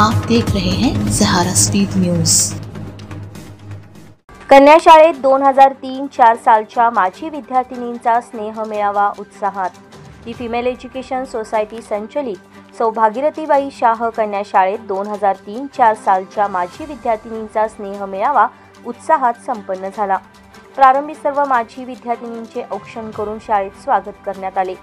आप देख रहे हैं सहारा स्पीड न्यूज। कन्या शाळेत 2003-4 सालच्या माजी विद्यार्थिनींचा स्नेह मेळावा उत्साहात। दी फिमेल एज्युकेशन सोसायटी संचलित सौ भागीरथीबाई शाह कन्या शाळेत 2003-4 सालच्या माजी विद्यार्थिनींचा स्नेह मेळावा उत्साहात संपन्न झाला। प्रारंभी सर्व माजी विद्यार्थिनींचे औक्षण करून शाळेत स्वागत करण्यात आले।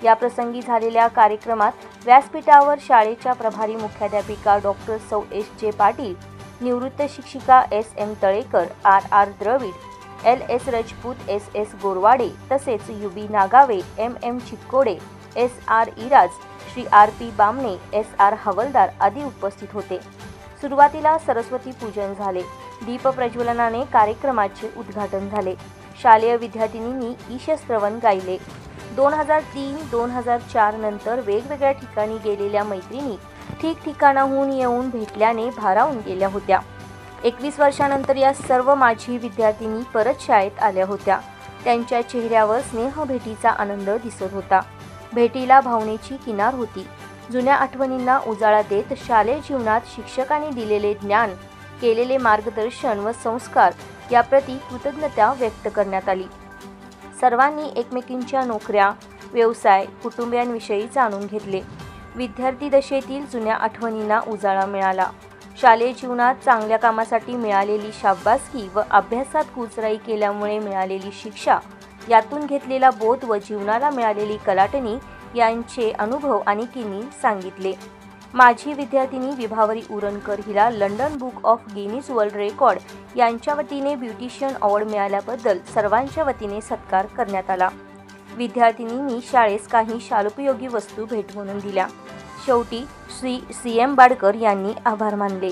या प्रसंगी झालेल्या कार्यक्रमात व्यासपीठावर शाळेच्या प्रभारी मुख्याध्यापिका डॉक्टर सौ एस.जे. पाटील, निवृत्त शिक्षिका S M. Talekar, R R. Dravid, L S. Rajput, S S. Gorwade तसेच U B. Nagave, M M. Chikkode, S R. Iraj, Shri R P. Bamane, S R. Hawaldar आदी उपस्थित होते। सुरुवातीला सरस्वती पूजन झाले। दीप प्रज्वलनाने कार्यक्रमाचे उद्घाटन झाले। शालेय विद्यार्थिनींनी ईशश्रवण गायले। 2003-2004 नंतर वेगवेगळ्या ठिकाणी गेलेल्या मैत्रिणी ठिकठिकाणाहून येऊन भेटल्याने भारावून गेल्या होत्या। 21 वर्षांनंतर या सर्व माजी विद्यार्थिनी परत शाळेत आल्या होत्या। त्यांच्या चेहऱ्यावर स्नेहभेटीचा आनंद दिसत होता। भेटीला भावनेची किनार होती। जुन्या आठवणींना उजाळा देत शालेय जीवनात शिक्षकांनी दिलेले ज्ञान, केलेले मार्गदर्शन व संस्कार याप्रती कृतज्ञता व्यक्त करण्यात आली। सर्वांनी एकमेकींच्या नोकऱ्या, व्यवसाय, कुटुंबियांविषयी जाणून घेतले। विद्यार्थी दशेतील जुन्या आठवणींना उजाळा मिळाला। शालेय जीवनात चांगल्या कामासाठी मिळालेली शाबासकी व अभ्यासात कुचराई केल्यामुळे मिळालेली शिक्षा, यातून घेतलेला बोध व जीवनाला मिळालेली कलाटणी यांचे अनुभव आणि किनी सांगितले। माजी विद्यार्थिनी विभावरी उरणकर हिला London book of Guinness world record यांच्या वतीने ब्युटिशियन अवॉर्ड मिळाल्याबद्दल सर्वांच्या वतीने सत्कार करण्यात आला। विद्यार्थिनींनी शाळेस काही शालोपयोगी वस्तू भेट म्हणून दिल्या। शेवटी श्री सी.एम. बाडकर यांनी आभार मानले।